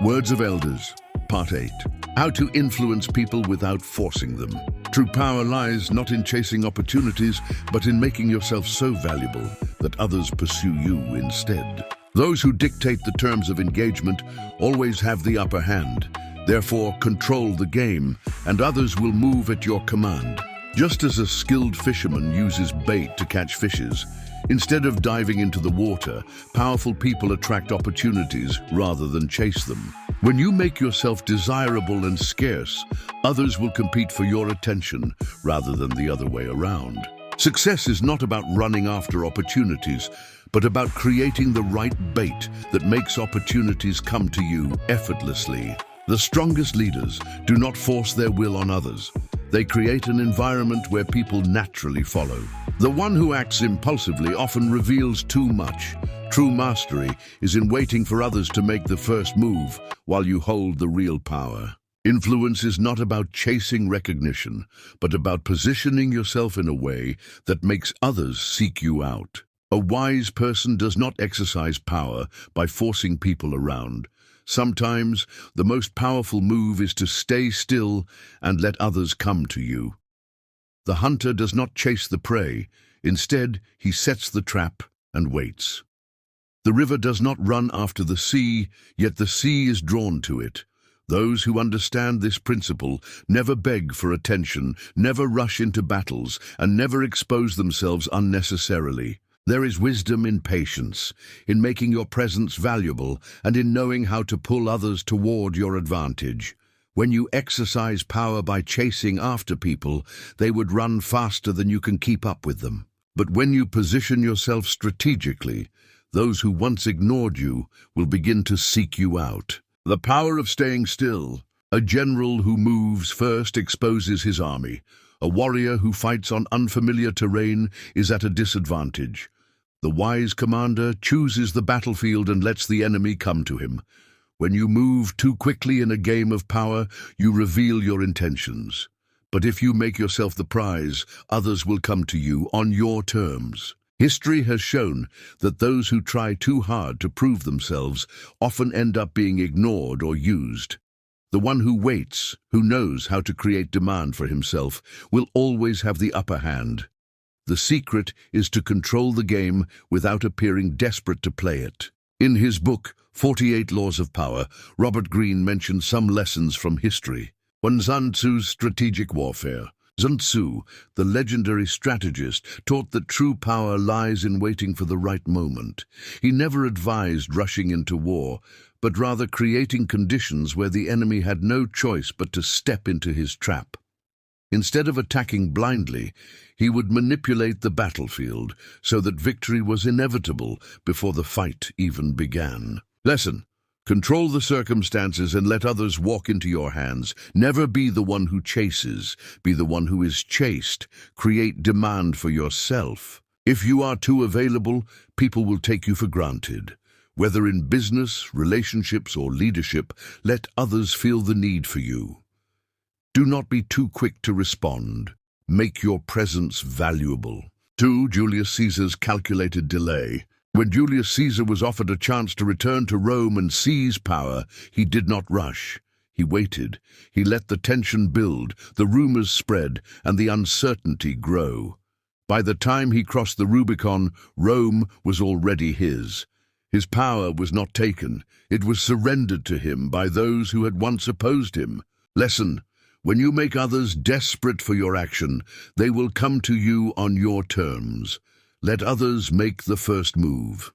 Words of Elders, Part 8. How to influence people without forcing them. True power lies not in chasing opportunities, but in making yourself so valuable that others pursue you instead. Those who dictate the terms of engagement always have the upper hand. Therefore, control the game, and others will move at your command. Just as a skilled fisherman uses bait to catch fishes, instead of diving into the water, powerful people attract opportunities rather than chase them. When you make yourself desirable and scarce, others will compete for your attention rather than the other way around. Success is not about running after opportunities, but about creating the right bait that makes opportunities come to you effortlessly. The strongest leaders do not force their will on others. They create an environment where people naturally follow. The one who acts impulsively often reveals too much. True mastery is in waiting for others to make the first move while you hold the real power. Influence is not about chasing recognition, but about positioning yourself in a way that makes others seek you out. A wise person does not exercise power by forcing people around. Sometimes, the most powerful move is to stay still and let others come to you. The hunter does not chase the prey. Instead, he sets the trap and waits. The river does not run after the sea, yet the sea is drawn to it. Those who understand this principle never beg for attention, never rush into battles, and never expose themselves unnecessarily. There is wisdom in patience, in making your presence valuable, and in knowing how to pull others toward your advantage. When you exercise power by chasing after people, they would run faster than you can keep up with them. But when you position yourself strategically, those who once ignored you will begin to seek you out. The power of staying still. A general who moves first exposes his army. A warrior who fights on unfamiliar terrain is at a disadvantage. The wise commander chooses the battlefield and lets the enemy come to him. When you move too quickly in a game of power, you reveal your intentions. But if you make yourself the prize, others will come to you on your terms. History has shown that those who try too hard to prove themselves often end up being ignored or used. The one who waits, who knows how to create demand for himself, will always have the upper hand. The secret is to control the game without appearing desperate to play it. In his book, 48 Laws of Power, Robert Greene mentioned some lessons from history. 1. Sun Tzu's strategic warfare. Sun Tzu, the legendary strategist, taught that true power lies in waiting for the right moment. He never advised rushing into war, but rather creating conditions where the enemy had no choice but to step into his trap. Instead of attacking blindly, he would manipulate the battlefield so that victory was inevitable before the fight even began. Lesson: control the circumstances and let others walk into your hands. Never be the one who chases, be the one who is chased. Create demand for yourself. If you are too available, people will take you for granted. Whether in business, relationships, or leadership, let others feel the need for you. Do not be too quick to respond. Make your presence valuable. 2. Julius Caesar's calculated delay. When Julius Caesar was offered a chance to return to Rome and seize power, he did not rush. He waited. He let the tension build, the rumors spread, and the uncertainty grow. By the time he crossed the Rubicon, Rome was already his. His power was not taken. It was surrendered to him by those who had once opposed him. Lesson: when you make others desperate for your action, they will come to you on your terms. Let others make the first move.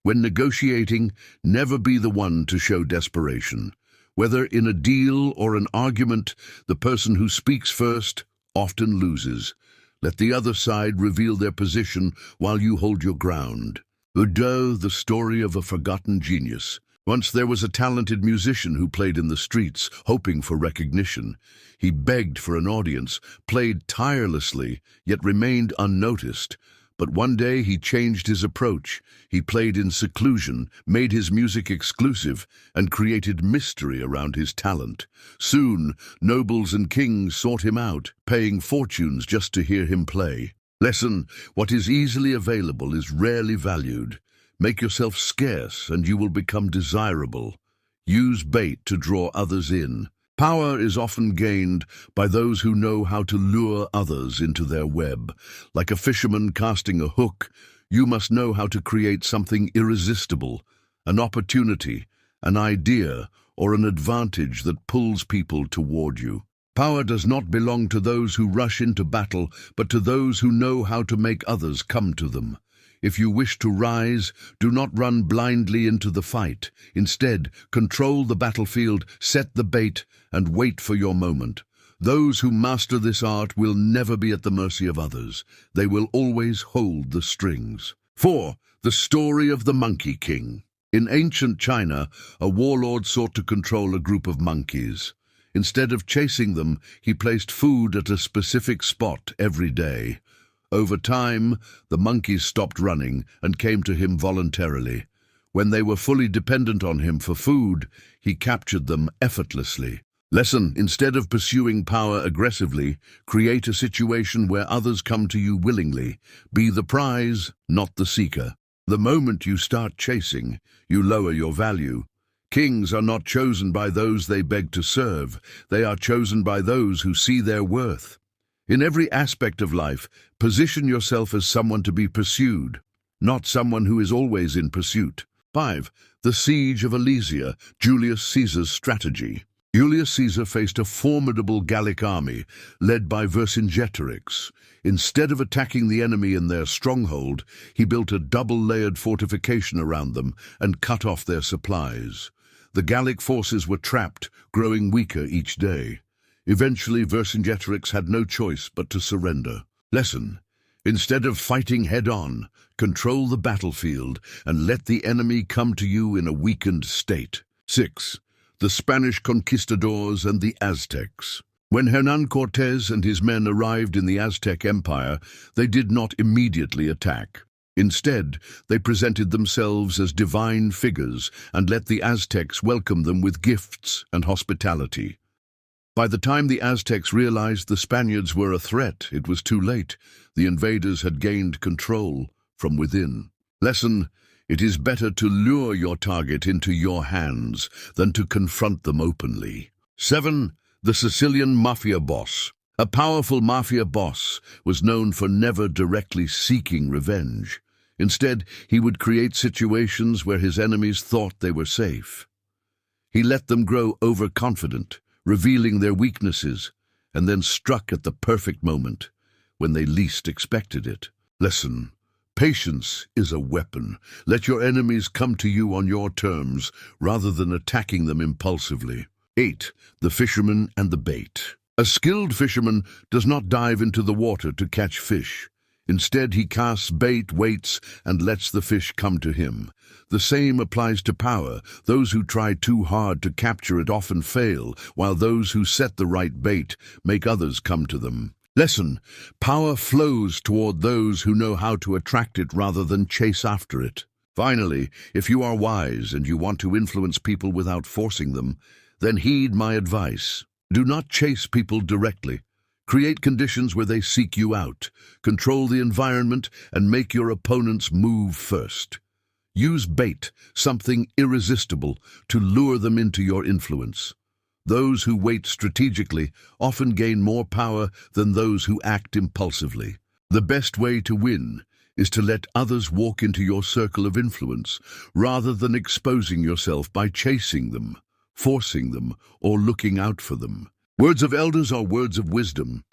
When negotiating, never be the one to show desperation. Whether in a deal or an argument, the person who speaks first often loses. Let the other side reveal their position while you hold your ground. Udo, the story of a forgotten genius. Once there was a talented musician who played in the streets, hoping for recognition. He begged for an audience, played tirelessly, yet remained unnoticed. But one day he changed his approach. He played in seclusion, made his music exclusive, and created mystery around his talent. Soon, nobles and kings sought him out, paying fortunes just to hear him play. Lesson: what is easily available is rarely valued. Make yourself scarce and you will become desirable. Use bait to draw others in. Power is often gained by those who know how to lure others into their web. Like a fisherman casting a hook, you must know how to create something irresistible, an opportunity, an idea, or an advantage that pulls people toward you. Power does not belong to those who rush into battle, but to those who know how to make others come to them. If you wish to rise, do not run blindly into the fight. Instead, control the battlefield, set the bait, and wait for your moment. Those who master this art will never be at the mercy of others. They will always hold the strings. 4. The story of the Monkey King. In ancient China, a warlord sought to control a group of monkeys. Instead of chasing them, he placed food at a specific spot every day. Over time, the monkeys stopped running and came to him voluntarily. When they were fully dependent on him for food, he captured them effortlessly. Lesson: instead of pursuing power aggressively, create a situation where others come to you willingly. Be the prize, not the seeker. The moment you start chasing, you lower your value. Kings are not chosen by those they beg to serve. They are chosen by those who see their worth. In every aspect of life, position yourself as someone to be pursued, not someone who is always in pursuit. 5. The Siege of Alesia, Julius Caesar's strategy. Julius Caesar faced a formidable Gallic army, led by Vercingetorix. Instead of attacking the enemy in their stronghold, he built a double-layered fortification around them and cut off their supplies. The Gallic forces were trapped, growing weaker each day. Eventually, Vercingetorix had no choice but to surrender. Lesson: instead of fighting head-on, control the battlefield and let the enemy come to you in a weakened state. 6. The Spanish conquistadors and the Aztecs. When Hernán Cortés and his men arrived in the Aztec Empire, they did not immediately attack. Instead, they presented themselves as divine figures and let the Aztecs welcome them with gifts and hospitality. By the time the Aztecs realized the Spaniards were a threat, it was too late. The invaders had gained control from within. Lesson: it is better to lure your target into your hands than to confront them openly. 7. The Sicilian Mafia Boss. A powerful mafia boss was known for never directly seeking revenge. Instead, he would create situations where his enemies thought they were safe. He let them grow overconfident, revealing their weaknesses, and then struck at the perfect moment, when they least expected it. Lesson: patience is a weapon. Let your enemies come to you on your terms, rather than attacking them impulsively. 8. The Fisherman and the Bait. A skilled fisherman does not dive into the water to catch fish. Instead, he casts bait, waits, and lets the fish come to him. The same applies to power. Those who try too hard to capture it often fail, while those who set the right bait make others come to them. Lesson: power flows toward those who know how to attract it rather than chase after it. Finally, if you are wise and you want to influence people without forcing them, then heed my advice. Do not chase people directly. Create conditions where they seek you out. Control the environment and make your opponents move first. Use bait, something irresistible, to lure them into your influence. Those who wait strategically often gain more power than those who act impulsively. The best way to win is to let others walk into your circle of influence, rather than exposing yourself by chasing them, forcing them, or looking out for them. Words of elders are words of wisdom.